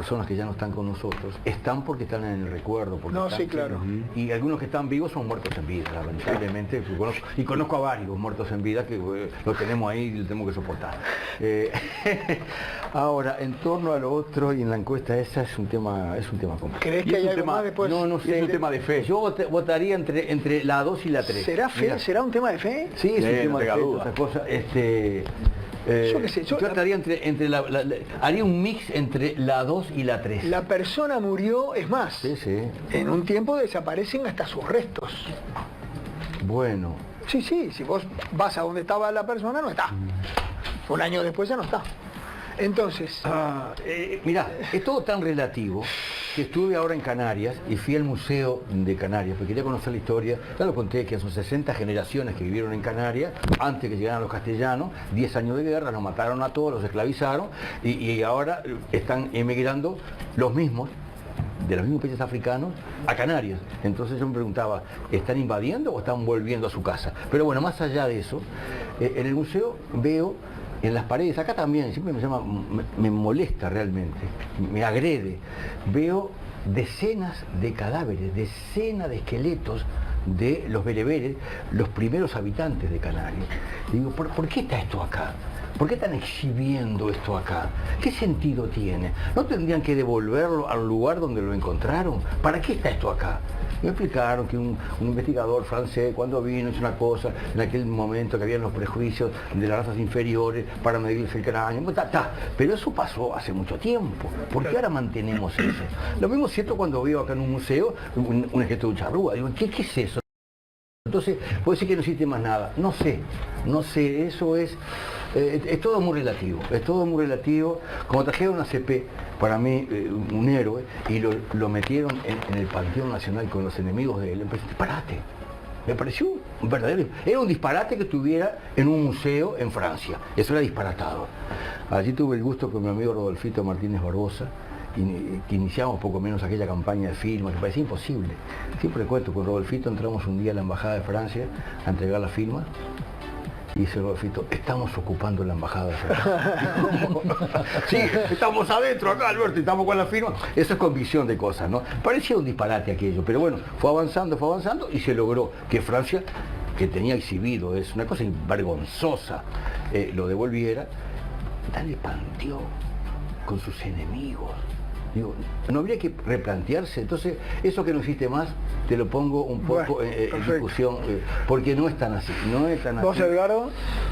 personas que ya no están con nosotros están porque están en el recuerdo. Porque No, están, sí, claro. Y algunos que están vivos son muertos en vida, lamentablemente. Y conozco a varios muertos en vida que lo tenemos ahí y lo tenemos que soportar. Ahora, en torno a lo otro y en la encuesta esa es un tema complicado. ¿Crees que hay algo más después? No sé, es un tema de fe. Yo votaría entre la 2 y la 3. ¿Será fe? Mirá. ¿Será un tema de fe? Sí, es un tema de fe, duda. otra cosa. Yo qué sé, yo estaría haría un mix entre la 2 y la 3. La persona murió, es más, Sí. en un tiempo desaparecen hasta sus restos. Bueno. Sí, si vos vas a donde estaba la persona, no está. Un año después ya no está. Entonces... Mirá, es todo tan relativo que estuve ahora en Canarias y fui al Museo de Canarias, porque quería conocer la historia. Ya lo conté que son 60 generaciones que vivieron en Canarias, antes que llegaran los castellanos, 10 años de guerra, los mataron a todos, los esclavizaron, y ahora están emigrando los mismos, de los mismos países africanos, a Canarias. Entonces yo me preguntaba, ¿están invadiendo o están volviendo a su casa? Pero bueno, más allá de eso, en el museo veo en las paredes, acá también, siempre me molesta realmente, me agrede, veo decenas de cadáveres, decenas de esqueletos de los bereberes, los primeros habitantes de Canarias. Y digo, ¿por qué está esto acá? ¿Por qué están exhibiendo esto acá? ¿Qué sentido tiene? ¿No tendrían que devolverlo al lugar donde lo encontraron? ¿Para qué está esto acá? Me explicaron que un investigador francés, cuando vino, hizo una cosa, en aquel momento que habían los prejuicios de las razas inferiores para medirse el cráneo, pero eso pasó hace mucho tiempo. ¿Por qué ahora mantenemos eso? Lo mismo es cierto cuando veo acá en un museo un esqueleto de un charrúa. Digo, ¿qué es eso? Entonces, puede decir que no existe más nada. No sé, eso es todo muy relativo, Como trajeron a CP, para mí, un héroe, y lo metieron en el Panteón Nacional con los enemigos de él, disparate. Me pareció un verdadero... Era un disparate que estuviera en un museo en Francia. Eso era disparatado. Allí tuve el gusto con mi amigo Rodolfito Martínez Barbosa, que iniciamos poco menos aquella campaña de firmas, que parecía imposible. Siempre cuento, con Rodolfito entramos un día a la Embajada de Francia a entregar la firma, y dice Rodolfito, estamos ocupando la Embajada de Francia. Sí, estamos adentro acá, Alberto, y estamos con la firma. Eso es convicción de cosas, ¿no? Parecía un disparate aquello, pero bueno, fue avanzando, y se logró que Francia, que tenía exhibido, es una cosa vergonzosa, lo devolviera. Dale panteón con sus enemigos. Digo, no habría que replantearse. Entonces, eso que no existe más, te lo pongo un poco en discusión, porque no es tan así. ¿Vos, Edgardo?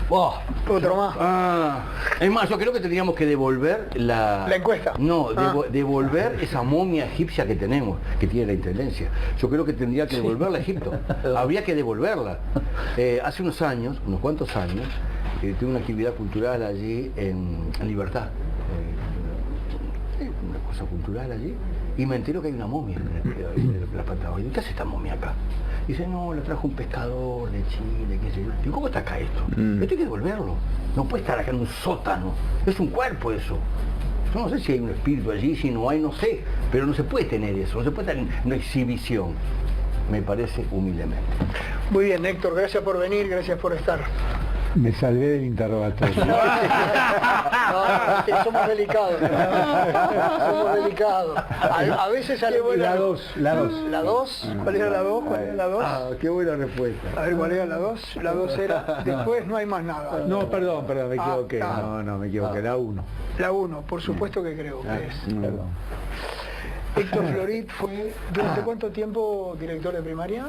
Otro más. Es más, yo creo que tendríamos que devolver la encuesta. No, devolver esa momia egipcia que tenemos, que tiene la Intendencia. Yo creo que tendría que devolverla a Egipto. Habría que devolverla. Hace unos cuantos años, tuve una actividad cultural allí en Libertad. Una cosa cultural allí, y me entero que hay una momia en la Patagonia. ¿Qué hace esta momia acá? Dice, no, la trajo un pescador de Chile, qué sé yo. Digo, ¿cómo está acá esto? Esto hay que devolverlo. No puede estar acá en un sótano. Es un cuerpo eso. Yo no sé si hay un espíritu allí, si no hay, no sé. Pero no se puede tener eso, no se puede estar en una exhibición. Me parece humildemente. Muy bien, Héctor, gracias por venir, gracias por estar. Me salvé del interrogatorio. No, somos delicados. A veces La 2. ¿La 2? ¿Cuál era la 2? Qué buena respuesta. A ver, ¿cuál era la 2? La 2 era, después no hay más nada. No, perdón, me equivoqué. No, me equivoqué, la 1. La 1, por supuesto que creo que es. Perdón. Héctor Florit fue, ¿durante cuánto tiempo director de primaria?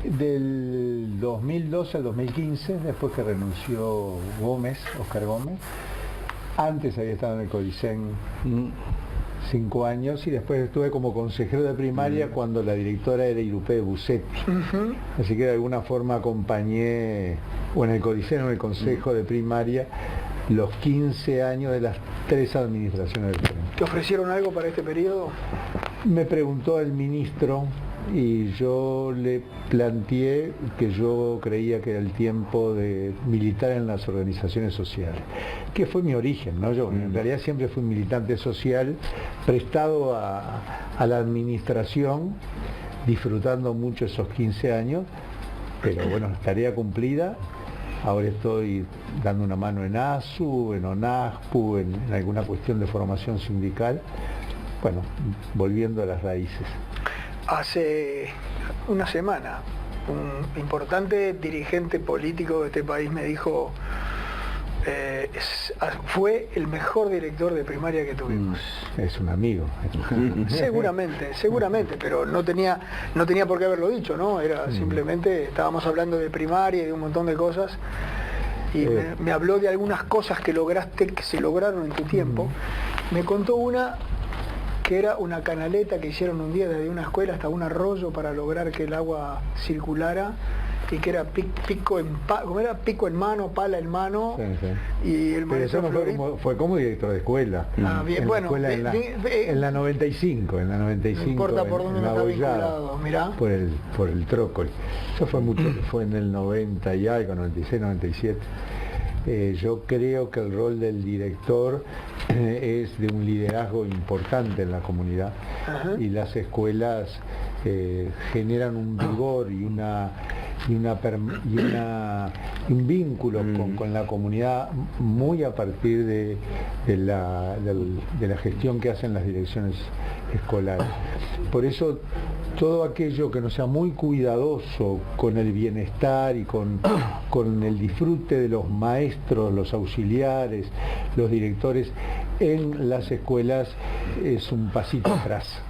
Del 2012 al 2015, después que renunció Óscar Gómez. Antes había estado en el Codicen 5 años, y después estuve como consejero de primaria cuando la directora era Irupé Busetti. Así que de alguna forma acompañé, o en el Codicen o en el consejo de primaria, los 15 años de las 3 administraciones del frente. ¿Te ofrecieron algo para este periodo? Me preguntó el ministro, y yo le planteé que yo creía que era el tiempo de militar en las organizaciones sociales, que fue mi origen, ¿no? Yo en realidad siempre fui un militante social, prestado a la administración, disfrutando mucho esos 15 años, pero bueno, tarea cumplida. Ahora estoy dando una mano en ASU, en ONASPU, en alguna cuestión de formación sindical, bueno, volviendo a las raíces. Hace una semana, un importante dirigente político de este país me dijo, fue el mejor director de primaria que tuvimos. Es un amigo. Seguramente, pero no tenía por qué haberlo dicho, ¿no? Era simplemente, estábamos hablando de primaria y de un montón de cosas, y me habló de algunas cosas que se lograron en tu tiempo. Me contó una que era una canaleta que hicieron un día desde una escuela hasta un arroyo para lograr que el agua circulara, y que era pico en mano, pala en mano, y el maestro fue como director de escuela. Bien, bueno, en la 95, no importa por dónde no está vinculado, mirá. Por el Trócoli. Eso fue mucho, fue en el 90 y algo, 96, 97. Yo creo que el rol del director es de un liderazgo importante en la comunidad. Ajá. Y las escuelas generan un vigor y un vínculo con la comunidad muy a partir de la gestión que hacen las direcciones escolares. Por eso todo aquello que no sea muy cuidadoso con el bienestar y con el disfrute de los maestros, los auxiliares, los directores en las escuelas es un pasito atrás.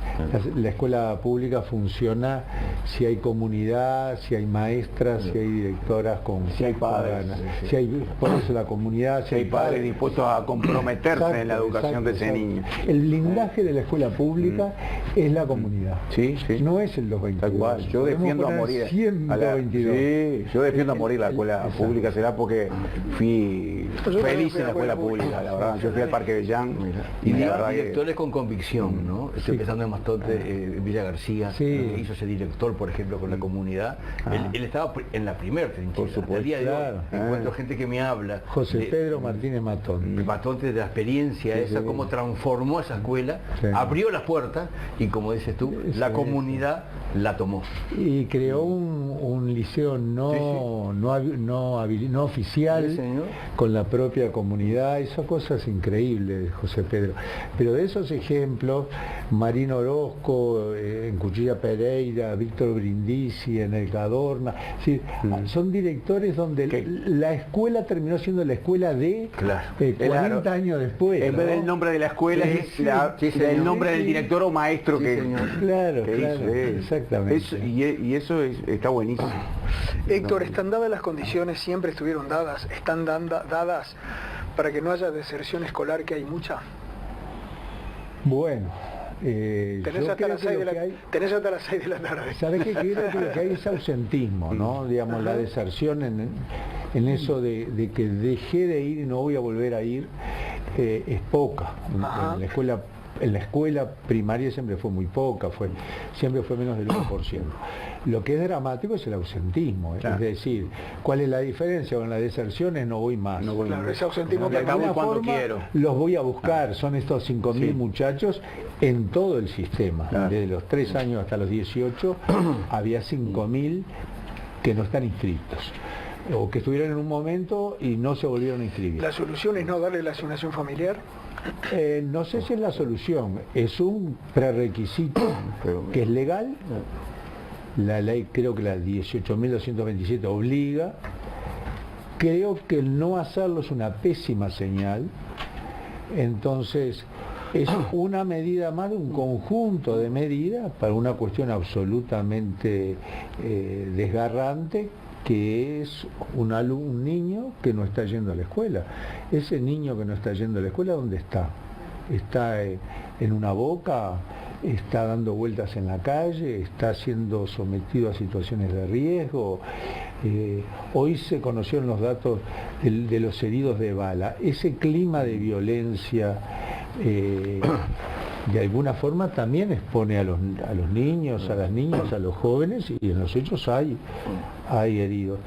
La escuela pública funciona si hay comunidad, si hay maestras, si hay directoras si hay padres, si hay por eso la comunidad, si hay padres dispuestos a comprometerse en la educación de ese niño. El blindaje de la escuela pública es la comunidad. Sí. No es el 222. Yo defiendo a morir 122. Yo defiendo a morir la escuela pública, será porque fui feliz en la escuela pública, la verdad. Yo fui al Parque Bellán y la verdad directores con convicción, ¿no? Estoy pensando en Mastonte, Villa García, hizo ese director, por ejemplo, con la comunidad. Él estaba en la primera trinchera. Por supuesto, el día de hoy encuentro gente que me habla. José Pedro Martínez Matonte. Matonte, de la experiencia cómo transformó esa escuela, abrió las puertas y, como dices tú, la comunidad la tomó. Y creó un liceo no oficial, con la propia comunidad. Hizo cosas increíbles, José Pedro. Pero de esos ejemplos, Marino Orozco, en Cuchilla Pereira, Víctor Brindisi, en El Cadorna, son directores donde la escuela terminó siendo la escuela de 40 años después. En vez del nombre de la escuela es el nombre del director o maestro que hizo. Exactamente. Y eso está buenísimo. Héctor, ¿están dadas las condiciones? ¿Siempre estuvieron dadas? ¿Están dadas para que no haya deserción escolar, que hay mucha? Bueno, tenés hasta las 6 de la tarde. ¿Sabés qué? Creo que lo que hay es ausentismo, ¿no? Digamos, la deserción en eso de que dejé de ir y no voy a volver a ir, es poca. En la escuela primaria siempre fue muy poca, siempre fue menos del 1%. Lo que es dramático es el ausentismo, es decir, ¿cuál es la diferencia? Con las deserciones no voy más. Ese ausentismo de alguna forma los voy a buscar, son estos 5.000 muchachos en todo el sistema. Desde los 3 años hasta los 18 había 5.000 que no están inscritos, o que estuvieron en un momento y no se volvieron a inscribir. ¿La solución es no darle la asignación familiar? No sé si es la solución, es un prerequisito que es legal. La ley, creo que la 18.227 obliga. Creo que el no hacerlo es una pésima señal. Entonces es una medida más de un conjunto de medidas para una cuestión absolutamente desgarrante, que es un niño que no está yendo a la escuela. Ese niño que no está yendo a la escuela, ¿dónde está? ¿Está en una boca? ¿Está dando vueltas en la calle? ¿Está siendo sometido a situaciones de riesgo? Hoy se conocieron los datos de los heridos de bala. Ese clima de violencia de alguna forma también expone a los niños, a las niñas, a los jóvenes, y en los hechos hay heridos.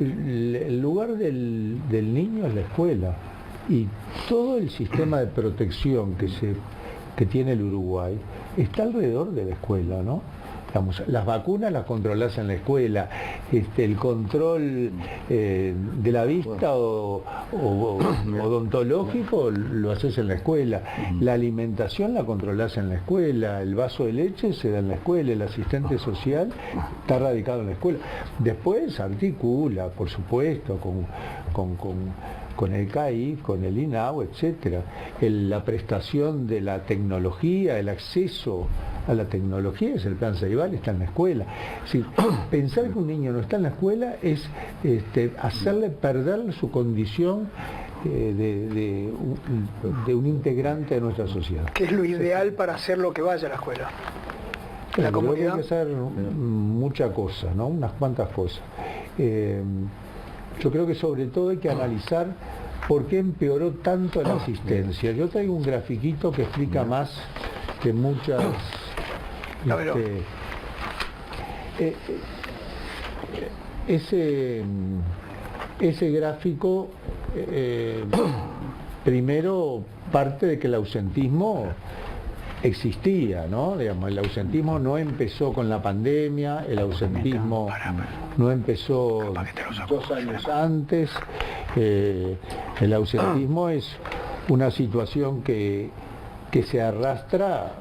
El lugar del niño es la escuela, y todo el sistema de protección que tiene el Uruguay está alrededor de la escuela, ¿no? Digamos, las vacunas las controlás en la escuela, el control de la vista o odontológico lo haces en la escuela, la alimentación la controlás en la escuela, el vaso de leche se da en la escuela, el asistente social está radicado en la escuela. Después articula, por supuesto, con el CAIF, con el INAU, etcétera. La prestación de la tecnología, el acceso a la tecnología, es el plan Ceibal, está en la escuela. Es decir, pensar que un niño no está en la escuela es hacerle perder su condición de un integrante de nuestra sociedad. ¿Qué es lo ideal para hacer lo que vaya a la escuela? La comunidad hay que hacer muchas cosas, ¿no? Unas cuantas cosas. Yo creo que sobre todo hay que analizar por qué empeoró tanto la asistencia. Yo traigo un grafiquito que explica más que muchas... ese gráfico primero parte de que el ausentismo existía, ¿no? Digamos, el ausentismo no empezó con la pandemia, el ausentismo no empezó 2 años antes, el ausentismo es una situación que se arrastra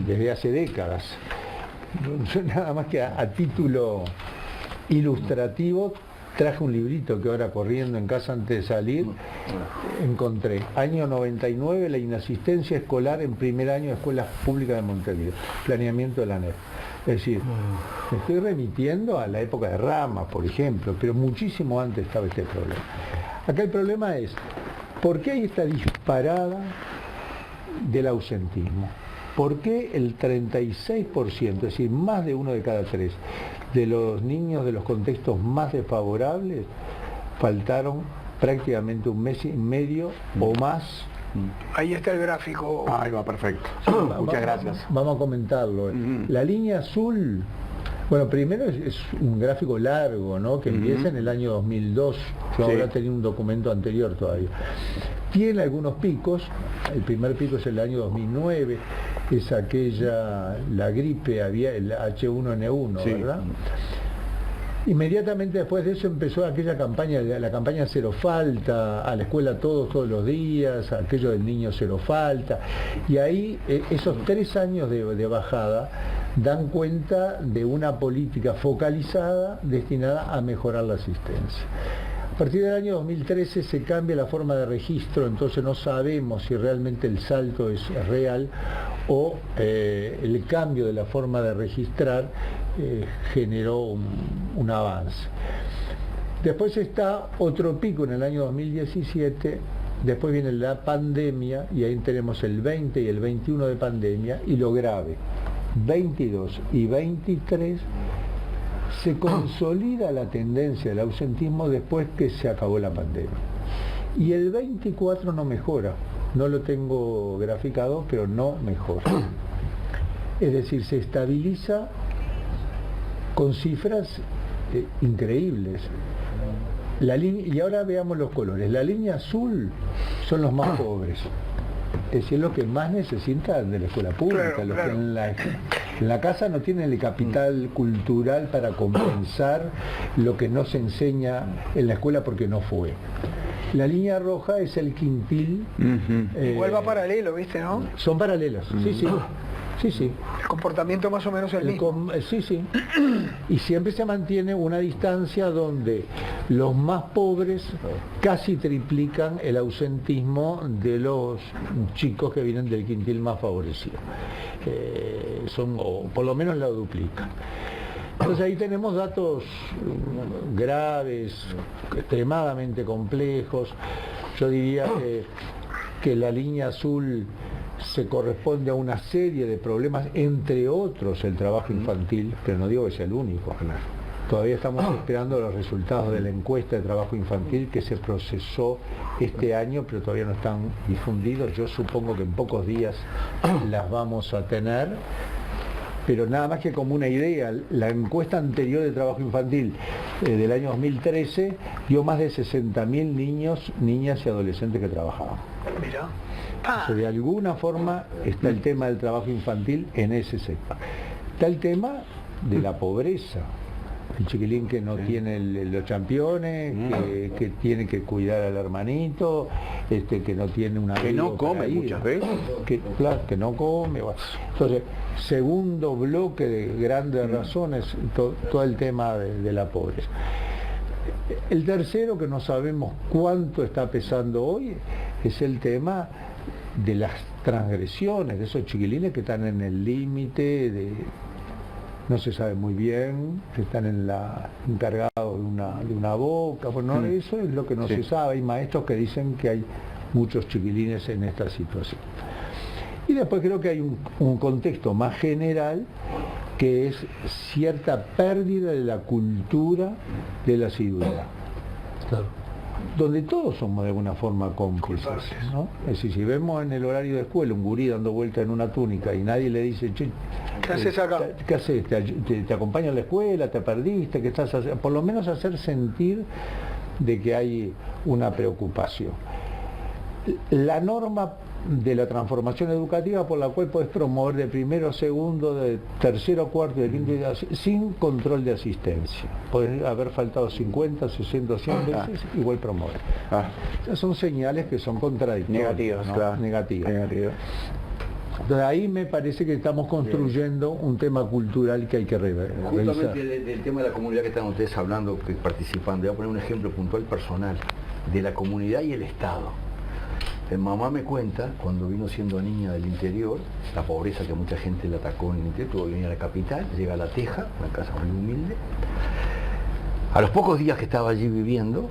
desde hace décadas. Yo nada más que a título ilustrativo traje un librito que ahora corriendo en casa antes de salir encontré. Año 99, la inasistencia escolar en primer año de escuelas públicas de Montevideo. Planeamiento de la ANEP. Es decir, me estoy remitiendo a la época de Rama, por ejemplo, pero muchísimo antes estaba este problema. Acá el problema es, ¿por qué hay esta disparada del ausentismo? ¿Por qué el 36%, es decir, más de 1 de cada 3 de los niños de los contextos más desfavorables faltaron prácticamente 1 mes y medio o más? Ahí está el gráfico. Ahí va, perfecto. Muchas gracias. Vamos a comentarlo. La línea azul, bueno, primero es un gráfico largo, ¿no? Que empieza en el año 2002. Yo ahora tenía un documento anterior todavía. Tiene algunos picos. El primer pico es el año 2009, es la gripe, había el H1N1, ¿verdad? Inmediatamente después de eso empezó aquella campaña, la campaña Cero Falta, a la escuela todos los días, aquello del niño cero falta, y ahí esos 3 años de bajada dan cuenta de una política focalizada destinada a mejorar la asistencia. A partir del año 2013 se cambia la forma de registro, entonces no sabemos si realmente el salto es real o el cambio de la forma de registrar generó un avance. Después está otro pico en el año 2017, después viene la pandemia y ahí tenemos el 20 y el 21 de pandemia, y lo grave, 22 y 23 se consolida la tendencia del ausentismo después que se acabó la pandemia. Y el 24 no mejora, no lo tengo graficado, pero no mejora. Es decir, se estabiliza con cifras increíbles. Y ahora veamos los colores. La línea azul son los más pobres. Es decir, los que más necesitan de la escuela pública, los que en la casa no tienen el capital cultural para compensar lo que no se enseña en la escuela porque no fue. La línea roja es el quintil. Igual va paralelo, ¿viste, no? Son paralelos, sí. El comportamiento más o menos es el mismo. Sí. Y siempre se mantiene una distancia donde los más pobres casi triplican el ausentismo de los chicos que vienen del quintil más favorecido. O por lo menos la duplican. Entonces ahí tenemos datos graves, extremadamente complejos. Yo diría que la línea azul se corresponde a una serie de problemas, entre otros el trabajo infantil, pero no digo que sea el único. Todavía estamos esperando los resultados de la encuesta de trabajo infantil que se procesó este año, pero todavía no están difundidos. Yo supongo que en pocos días las vamos a tener. Pero nada más que como una idea, la encuesta anterior de trabajo infantil del año 2013 dio más de 60.000 niños, niñas y adolescentes que trabajaban. Mirá. O sea, de alguna forma está el tema del trabajo infantil en ese sector. Está el tema de la pobreza. El chiquilín que no tiene los championes, que tiene que cuidar al hermanito, que no tiene una... Que no come muchas veces. Claro, que no come. Bueno. Entonces, segundo bloque de grandes razones, todo el tema de la pobreza. El tercero, que no sabemos cuánto está pesando hoy, es el tema de las transgresiones, de esos chiquilines que están en el límite de... No se sabe muy bien, están encargados de una boca, bueno, eso es lo que no se sabe. Hay maestros que dicen que hay muchos chiquilines en esta situación. Y después creo que hay un contexto más general, que es cierta pérdida de la cultura de la asiduidad. Claro. Donde todos somos de alguna forma cómplices, ¿no? Es decir, si vemos en el horario de escuela un gurí dando vuelta en una túnica y nadie le dice, che, ¿qué haces acá? ¿Qué haces? ¿Te acompaño a la escuela? ¿Te perdiste? ¿Qué estás haciendo? Por lo menos hacer sentir de que hay una preocupación. La norma de la transformación educativa por la cual podés promover de primero a segundo, de tercero a cuarto, de quinto sin control de asistencia. Podés haber faltado 50, 60, 100 veces, igual promover. Esas son señales que son contradictorias. Negativas, ¿no? Claro. Negativas. Entonces ahí me parece que estamos construyendo un tema cultural que hay que revisar. Justamente del tema de la comunidad que están ustedes hablando, que participan, voy a poner un ejemplo puntual personal, de la comunidad y el Estado. Mamá me cuenta, cuando vino siendo niña del interior, la pobreza que mucha gente le atacó en el interior, tuvo que venir a la capital, llega a La Teja, una casa muy humilde. A los pocos días que estaba allí viviendo,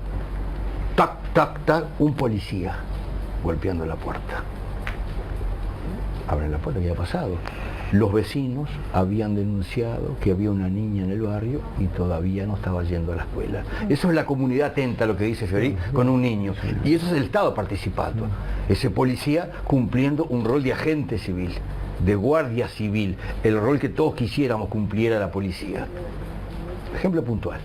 tac, tac, tac, un policía golpeando la puerta. Abren la puerta, ¿qué había pasado? Los vecinos habían denunciado que había una niña en el barrio y todavía no estaba yendo a la escuela. Eso es la comunidad atenta a lo que dice Fiorí con un niño. Y eso es el Estado participando. Ese policía cumpliendo un rol de agente civil, de guardia civil, el rol que todos quisiéramos cumpliera la policía. Ejemplo puntual.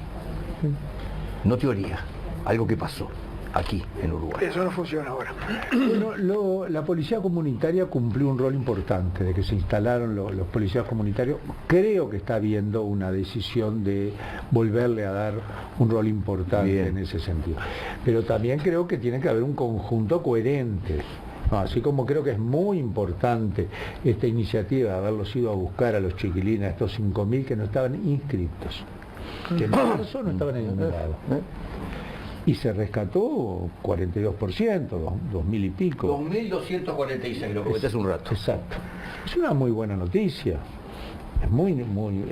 No teoría, algo que pasó aquí en Uruguay. Eso no funciona ahora. Bueno, la policía comunitaria cumplió un rol importante de que se instalaron los policías comunitarios. Creo que está habiendo una decisión de volverle a dar un rol importante en ese sentido. Pero también creo que tiene que haber un conjunto coherente. Así como creo que es muy importante esta iniciativa de haberlos ido a buscar a los chiquilines, a estos 5.000 que no estaban inscritos, que en marzo no estaban en ningún lado. Y se rescató 42%, 2.000 y pico. 2.246, lo comenté hace un rato. Exacto. Es una muy buena noticia.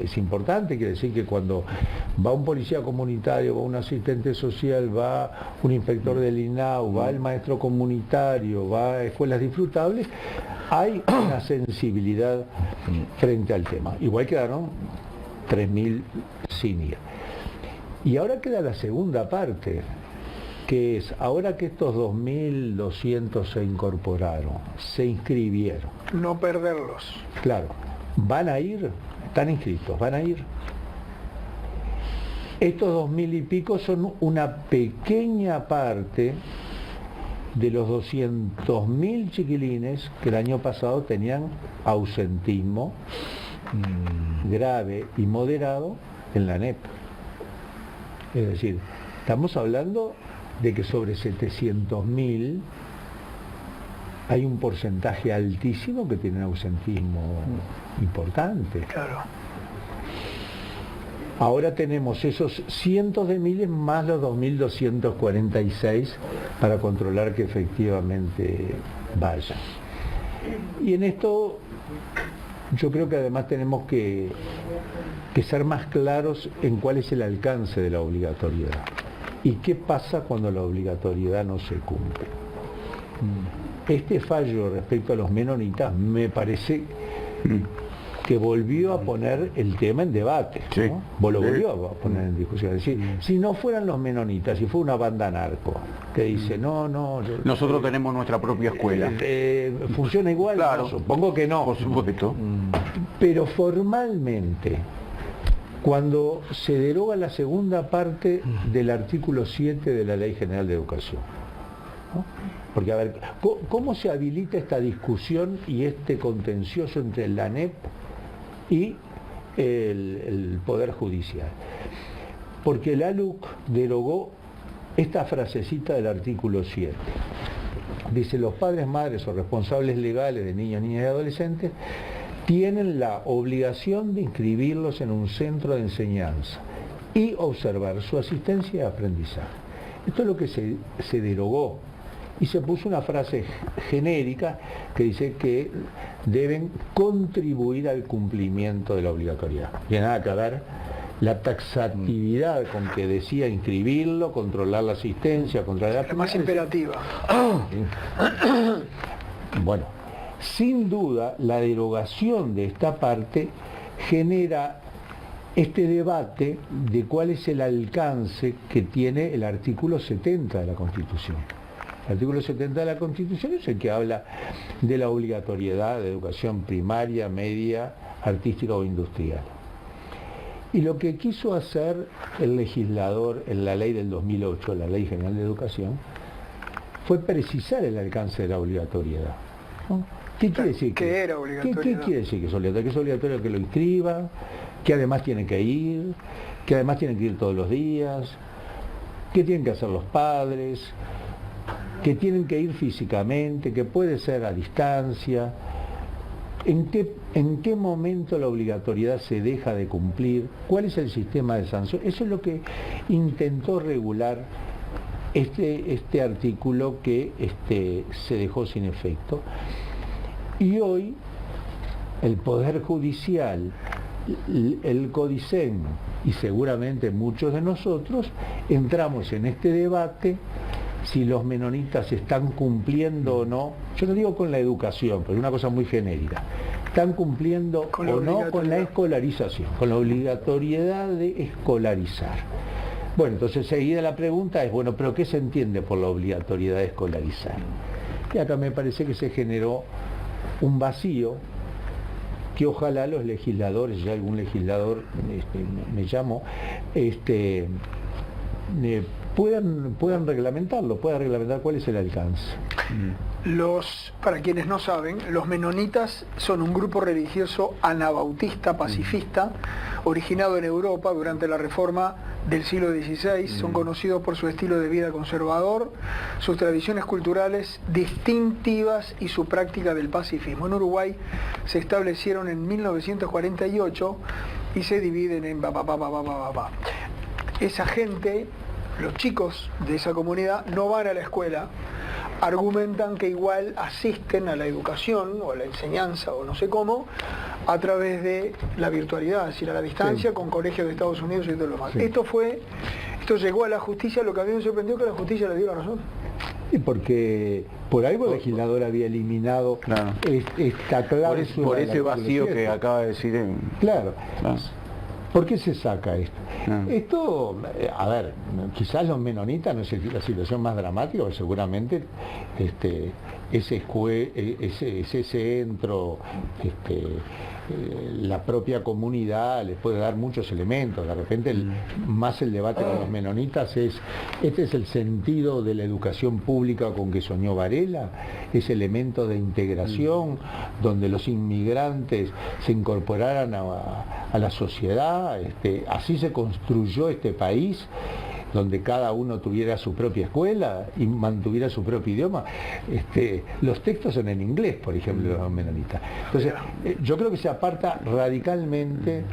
Es importante, quiere decir que cuando va un policía comunitario, va un asistente social, va un inspector del INAU, va el maestro comunitario, va a escuelas disfrutables, hay una sensibilidad frente al tema. Igual quedaron 3.000 sin ir. Y ahora queda la segunda parte, que es, ahora que estos 2.200 se incorporaron, se inscribieron. No perderlos. Claro, van a ir, están inscritos, van a ir. Estos 2.000 y pico son una pequeña parte de los 200.000 chiquilines que el año pasado tenían ausentismo grave y moderado en la ANEP. Es decir, estamos hablando de que sobre 700.000 hay un porcentaje altísimo que tienen ausentismo importante. Claro. Ahora tenemos esos cientos de miles más los 2.246 para controlar que efectivamente vayan. Y en esto yo creo que además tenemos que ser más claros en cuál es el alcance de la obligatoriedad y qué pasa cuando la obligatoriedad no se cumple. Este fallo respecto a los menonitas me parece que volvió a poner el tema en debate, ¿no? Lo volvió a poner en discusión. Es decir, si no fueran los menonitas, si fue una banda narco que dice, nosotros tenemos nuestra propia escuela. ¿Funciona igual? Claro. No, supongo que no. Por supuesto. Pero formalmente, cuando se deroga la segunda parte del artículo 7 de la Ley General de Educación, ¿no? Porque, a ver, ¿cómo se habilita esta discusión y este contencioso entre la ANEP y el Poder Judicial. Porque la LUC derogó esta frasecita del artículo 7. Dice, los padres, madres o responsables legales de niños, niñas y adolescentes tienen la obligación de inscribirlos en un centro de enseñanza y observar su asistencia y aprendizaje. Esto es lo que se derogó y se puso una frase genérica que dice que deben contribuir al cumplimiento de la obligatoriedad. Tiene nada que ver la taxatividad con que decía inscribirlo, controlar la asistencia, controlar la... La más imperativa. Bueno, sin duda la derogación de esta parte genera este debate de cuál es el alcance que tiene el artículo 70 de la Constitución. El artículo 70 de la Constitución es el que habla de la obligatoriedad de educación primaria, media, artística o industrial. Y lo que quiso hacer el legislador en la ley del 2008, la Ley General de Educación, fue precisar el alcance de la obligatoriedad. ¿No? ¿Qué quiere decir? ¿Qué era obligatorio? ¿Qué quiere decir que es obligatorio? Que es obligatorio que lo inscriba, que además tiene que ir, que además tienen que ir todos los días, que tienen que hacer los padres, que tienen que ir físicamente, que puede ser a distancia. ¿En qué momento la obligatoriedad se deja de cumplir? ¿Cuál es el sistema de sanción? Eso es lo que intentó regular este artículo que se dejó sin efecto. Y hoy el Poder Judicial, el CODICEN y seguramente muchos de nosotros entramos en este debate si los menonitas están cumpliendo o no, yo no digo con la educación, pero es una cosa muy genérica, están cumpliendo o no con la escolarización, con la obligatoriedad de escolarizar. Bueno, entonces seguida la pregunta es, bueno, pero ¿qué se entiende por la obligatoriedad de escolarizar? Y acá me parece que se generó un vacío que ojalá los legisladores, ya algún legislador me llamó, puedan reglamentarlo, puedan reglamentar cuál es el alcance. Para quienes no saben, los menonitas son un grupo religioso anabautista, pacifista, originado en Europa durante la Reforma del siglo XVI. Son conocidos por su estilo de vida conservador, sus tradiciones culturales distintivas y su práctica del pacifismo. En Uruguay se establecieron en 1948 y se dividen en Esa gente, los chicos de esa comunidad, no van a la escuela, argumentan que igual asisten a la educación o a la enseñanza o no sé cómo a través de la virtualidad, es decir, a la distancia, sí, con colegios de Estados Unidos y todo lo demás. Sí. Esto llegó a la justicia, lo que a mí me sorprendió es que la justicia le dio la razón. Y porque por algo el legislador había eliminado esta cláusula. Por ese vacío que acaba de decir. Claro. ¿Por qué se saca esto? Esto, a ver, quizás los menonitas no es la situación más dramática, porque seguramente ese centro, la propia comunidad les puede dar muchos elementos. De repente más el debate con los menonitas este es el sentido de la educación pública con que soñó Varela, ese elemento de integración donde los inmigrantes se incorporaran a la sociedad. Así se construyó este país, donde cada uno tuviera su propia escuela y mantuviera su propio idioma. Los textos son en inglés, por ejemplo, los menonitas. Entonces, yo creo que se aparta radicalmente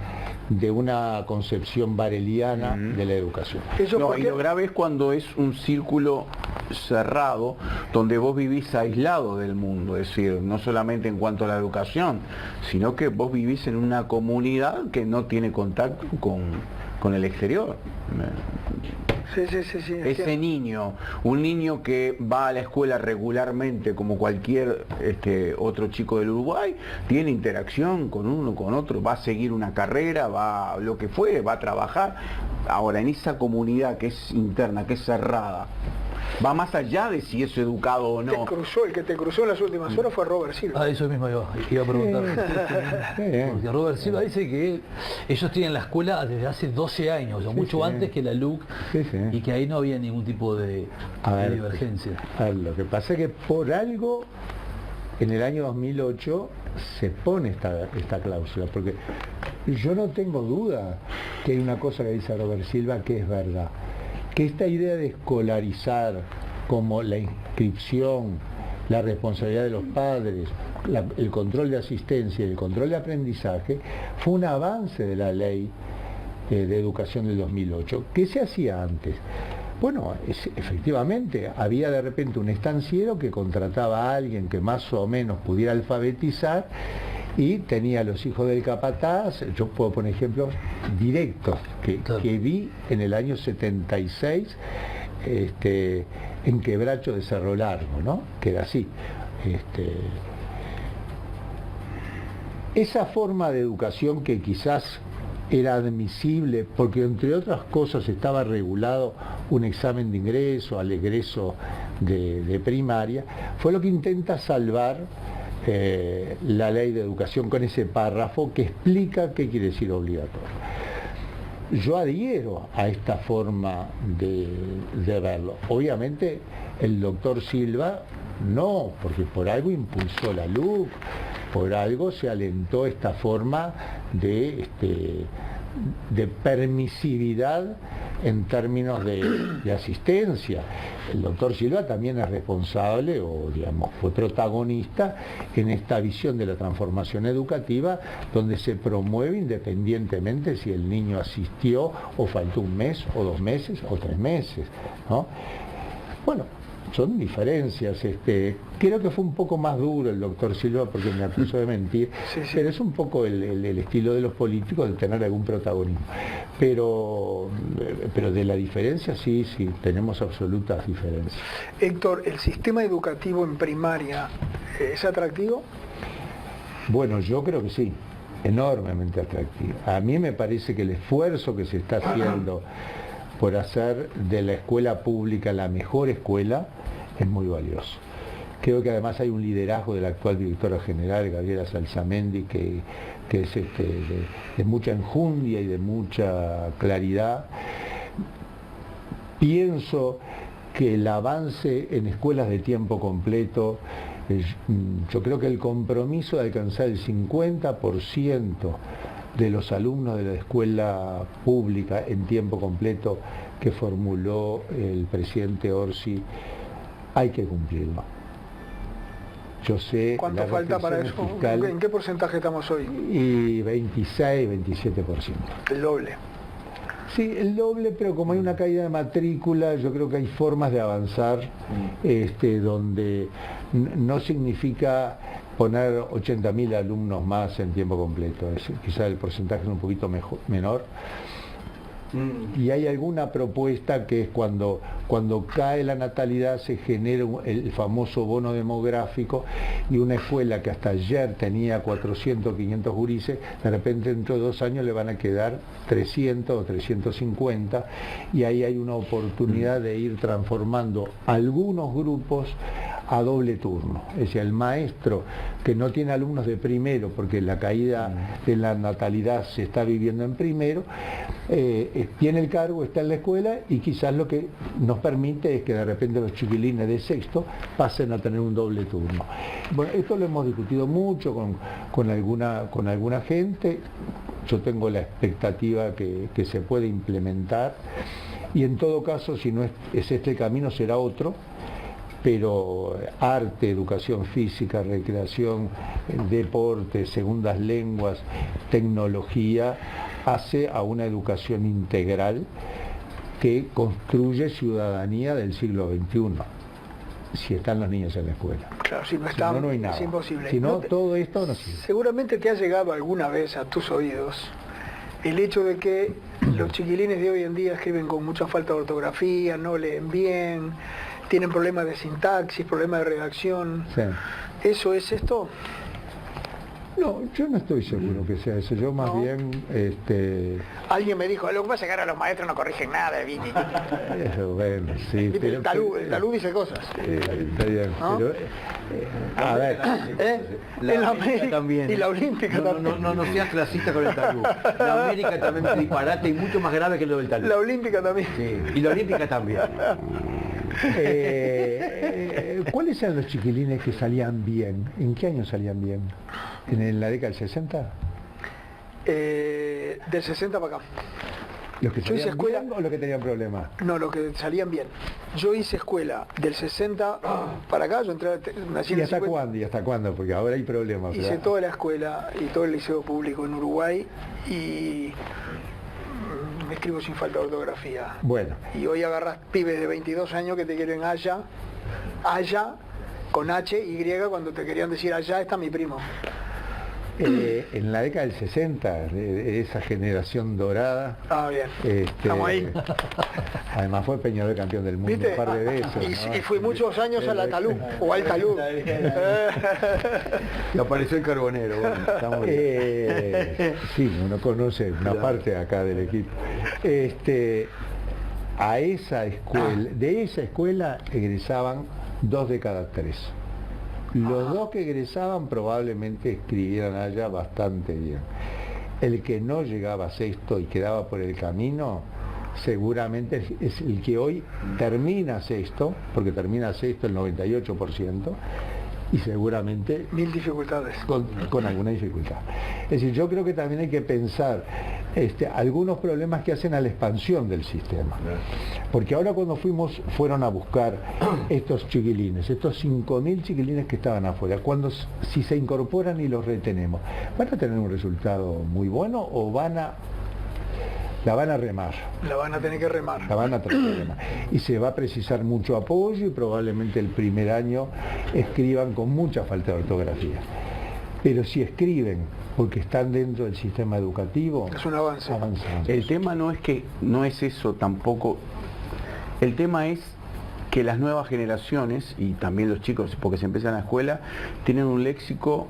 de una concepción vareliana de la educación. No, y lo grave es cuando es un círculo cerrado, donde vos vivís aislado del mundo, es decir, no solamente en cuanto a la educación, sino que vos vivís en una comunidad que no tiene contacto con el exterior. Sí, ese niño, un niño que va a la escuela regularmente como cualquier otro chico del Uruguay, tiene interacción con uno, con otro, va a seguir una carrera, va lo que fuere, va a trabajar. Ahora, en esa comunidad que es interna, que es cerrada, va más allá de si es educado o no. El que te cruzó en las últimas horas fue Robert Silva. Eso mismo iba a preguntar. Porque Robert Silva dice que ellos tienen la escuela desde hace 12 años, o sea, mucho antes que la LUC, y que ahí no había ningún tipo de divergencia. Lo que pasa es que por algo en el año 2008 se pone esta cláusula, porque yo no tengo duda que hay una cosa que dice Robert Silva que es verdad, que esta idea de escolarizar como la inscripción, la responsabilidad de los padres, el control de asistencia y el control de aprendizaje, fue un avance de la ley de educación del 2008. ¿Qué se hacía antes? Bueno, efectivamente, había de repente un estanciero que contrataba a alguien que más o menos pudiera alfabetizar y tenía a los hijos del capataz. Yo puedo poner ejemplos directos que vi en el año 76 en Quebracho de Cerro Largo, ¿no? Que era así. Esa forma de educación que quizás era admisible porque entre otras cosas estaba regulado un examen de ingreso al egreso de primaria, fue lo que intenta salvar la ley de educación con ese párrafo que explica qué quiere decir obligatorio. Yo adhiero a esta forma de verlo. Obviamente el doctor Silva no, porque por algo impulsó la LUC, por algo se alentó esta forma de permisividad en términos de asistencia. El doctor Silva también es responsable, o digamos, fue protagonista en esta visión de la transformación educativa, donde se promueve independientemente si el niño asistió o faltó un mes, o 2 meses, o 3 meses, ¿no? Bueno, son diferencias. Creo que fue un poco más duro el doctor Silva porque me acusó de mentir, pero es un poco el estilo de los políticos de tener algún protagonismo. Pero de la diferencia sí, tenemos absolutas diferencias. Héctor, ¿el sistema educativo en primaria es atractivo? Bueno, yo creo que sí, enormemente atractivo. A mí me parece que el esfuerzo que se está haciendo por hacer de la escuela pública la mejor escuela es muy valioso. Creo que además hay un liderazgo de la actual directora general, Gabriela Salsamendi, que es de mucha enjundia y de mucha claridad. Pienso que el avance en escuelas de tiempo completo, yo creo que el compromiso de alcanzar el 50% de los alumnos de la escuela pública en tiempo completo que formuló el presidente Orsi, hay que cumplirlo. Yo sé... ¿Cuánto falta para eso? Fiscal, ¿en qué porcentaje estamos hoy? Y 26, 27%. El doble. Sí, el doble, pero como hay una caída de matrícula, yo creo que hay formas de avanzar donde no significa poner 80.000 alumnos más en tiempo completo. Quizá el porcentaje es un poquito menor. Y hay alguna propuesta que es cuando cae la natalidad se genera el famoso bono demográfico, y una escuela que hasta ayer tenía 400, 500 gurises, de repente dentro de 2 años le van a quedar 300 o 350, y ahí hay una oportunidad de ir transformando algunos grupos a doble turno. Es decir, el maestro que no tiene alumnos de primero, porque la caída de la natalidad se está viviendo en primero, tiene el cargo, está en la escuela, y quizás lo que nos permite es que de repente los chiquilines de sexto pasen a tener un doble turno. Bueno, esto lo hemos discutido mucho con alguna gente. Yo tengo la expectativa que se puede implementar, y en todo caso, si no es este el camino, será otro. Pero arte, educación física, recreación, deporte, segundas lenguas, tecnología, hace a una educación integral que construye ciudadanía del siglo XXI, si están los niños en la escuela. Claro, si no están, no hay nada. Es imposible. Si no, todo esto no sirve. Seguramente te ha llegado alguna vez a tus oídos el hecho de que los chiquilines de hoy en día escriben con mucha falta de ortografía, no leen bien, tienen problemas de sintaxis, problemas de redacción. Sí. ¿Eso es esto? No, yo no estoy seguro que sea eso. Yo más bien... Alguien me dijo, lo que pasa es que ahora los maestros no corrigen nada. Bueno, sí. Pero, el talud dice cosas. Está bien, ¿no? Pero... a ver... La América también. Y la Olímpica también. No seas clasista con el talud. La América también es disparate y mucho más grave que lo del talud. La Olímpica también. Sí, y la Olímpica también. ¿Cuáles eran los chiquilines que salían bien? ¿En qué año salían bien? ¿En la década del 60? Del 60 para acá. ¿Los que Yo hice salían escuela- bien o los que tenían problemas? No, los que salían bien. Yo hice escuela del 60 para acá, yo entré, nací en ¿Y el hasta 50. cuándo? ¿Y hasta cuándo? Porque ahora hay problemas. Hice ¿verdad? toda la escuela y todo el liceo público en Uruguay y me escribo sin falta de ortografía. Bueno, Y hoy agarras pibes de 22 años que te quieren allá, con H, Y, cuando te querían decir allá está mi primo. en la década del 60, de esa generación dorada, Ah, bien. Estamos ahí. además fue Peñarol campeón del mundo ¿Viste? un par de veces. ¿no? Y fui muchos años a la Talú, o al Talú. Y apareció el carbonero. Bueno, estamos bien. Sí, uno conoce una parte acá del equipo. A esa escuela, de esa escuela egresaban 2 de cada 3. Los 2 que egresaban probablemente escribieran allá bastante bien. El que no llegaba a sexto y quedaba por el camino, seguramente es el que hoy termina sexto, porque termina sexto el 98%, y seguramente Mil dificultades. con alguna dificultad. Es decir, yo creo que también hay que pensar algunos problemas que hacen a la expansión del sistema. Porque ahora cuando fueron a buscar estos chiquilines, estos 5.000 chiquilines que estaban afuera, si se incorporan y los retenemos, ¿van a tener un resultado muy bueno o la van a remar? La van a tener que remar. La van a tener que remar. Y se va a precisar mucho apoyo y probablemente el primer año escriban con mucha falta de ortografía. Pero si escriben porque están dentro del sistema educativo, Es un avance. avanzan. El tema no es eso tampoco. El tema es que las nuevas generaciones, y también los chicos, porque se empiezan a la escuela, tienen un léxico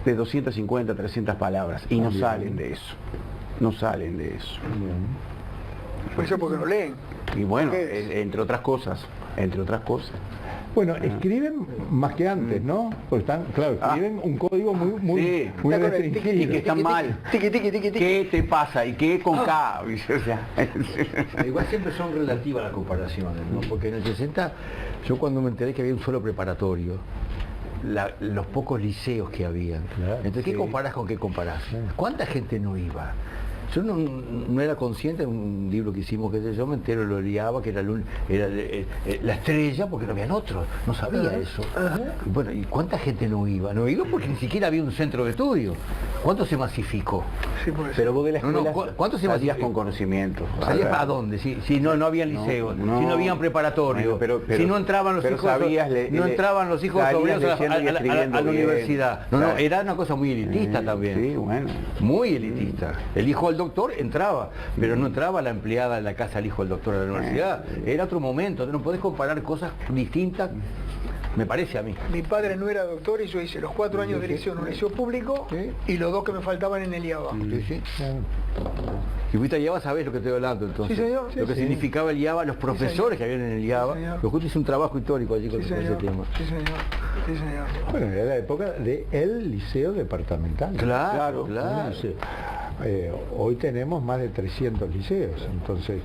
de 250, 300 palabras y no salen de eso. No salen de eso. Por eso porque no leen. Y bueno, ¿Qué es? entre otras cosas. Bueno, escriben más que antes, ¿no? Porque escriben un código muy Sí. muy Está con el restringido. Y que están mal. Tiqui, tiqui, tiqui, tiqui. ¿Qué te pasa? ¿Y qué con K? O sea, Igual siempre son relativas las comparaciones, ¿no? Porque en el 60, yo cuando me enteré que había un solo preparatorio, los pocos liceos que había. Claro, Entonces, ¿qué sí. comparás con qué comparás? ¿Cuánta gente no iba? Yo no era consciente, en un libro que hicimos, que yo me entero, lo liaba, que era la estrella, porque no habían otros, no sabía eso. Y bueno, ¿y cuánta gente no iba? No iba porque ni siquiera había un centro de estudio. ¿Cuánto se masificó? Sí, pues. pero vos de la No, no, escuela ¿cuánto se salías masificó? con conocimiento. ¿Salías a dónde? Si no había liceo, No, si no habían preparatorio, bueno, pero- si no entraban los pero hijos, sabías no entraban los hijos salías obreros leyendo y escribiendo a la bien. universidad. No, Claro. era una cosa muy elitista también. Sí, bueno. Muy elitista. El hijo del doctor entraba, pero no entraba la empleada en la casa del hijo del doctor a la universidad. Era otro momento, no podés comparar cosas distintas, me parece a mí. Mi padre no era doctor y yo hice los 4 años de liceo en un liceo público Sí. y los 2 que me faltaban en el IABA. Sí, sí. Si fuiste a IABA sabés lo que estoy hablando entonces. Sí, señor. Lo que Sí. significaba el IABA, los profesores que habían en el IABA. Sí, señor. Yo justo hice un trabajo histórico allí con Sí, ese señor. tema. Sí, señor. Sí, señor. Bueno, era la época del liceo departamental. Claro, claro. Un liceo. Hoy tenemos más de 300 liceos, entonces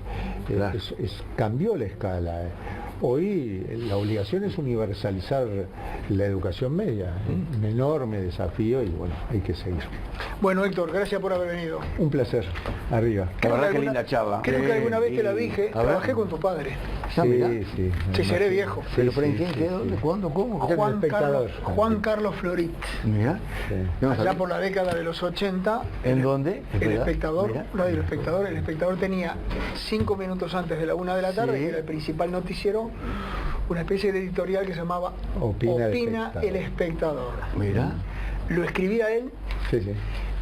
Claro. cambió la escala. Hoy la obligación es universalizar la educación media, un enorme desafío y bueno, hay que seguir. Bueno, Héctor, gracias por haber venido. Un placer, arriba. La verdad que alguna- linda chava. Creo que alguna vez te la dije, A ver. trabajé con tu padre. Ya, mirá. Sí. Sí, seré viejo. ¿Pero Sí, por en sí, qué? sí, ¿Qué? sí. ¿Dónde? ¿Cuándo? ¿Cómo? Juan espectador. Carlos Florit. Mira. Sí. Allá por la década de los 80, ¿En dónde? el Mirá, espectador, mirá. Radio El Espectador tenía 5 minutos antes de la 1 de la tarde, Sí. que era el principal noticiero, una especie de editorial que se llamaba Opina el el Espectador. Mira. Lo escribía él Sí.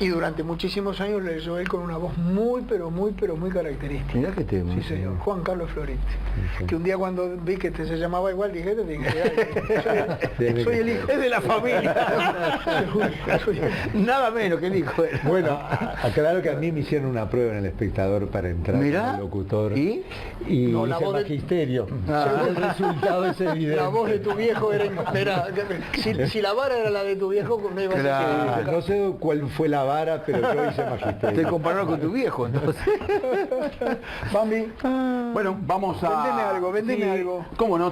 y durante muchísimos años lo leyó él con una voz muy, pero muy característica. Mira qué tema. Sí, señor. Juan Carlos Florit. Que un día cuando vi que se llamaba igual, dije, te tiene que dar. Soy el hijo. Es de la familia. Nada menos que el hijo. era. Bueno, aclaro que a mí me hicieron una prueba en el espectador para entrar Mirá. como locutor. ¿Y? No, la hice voz de- magisterio. Ah. El resultado es evidente. La voz de tu viejo era... si la vara era la de tu viejo, me iba a Claro. decir que... No sé cuál fue la vara, pero yo hice magisterio. Te compararon con tu viejo, entonces. Bambi, Bueno, vamos a... Vendeme algo, vendeme algo. ¿Cómo no?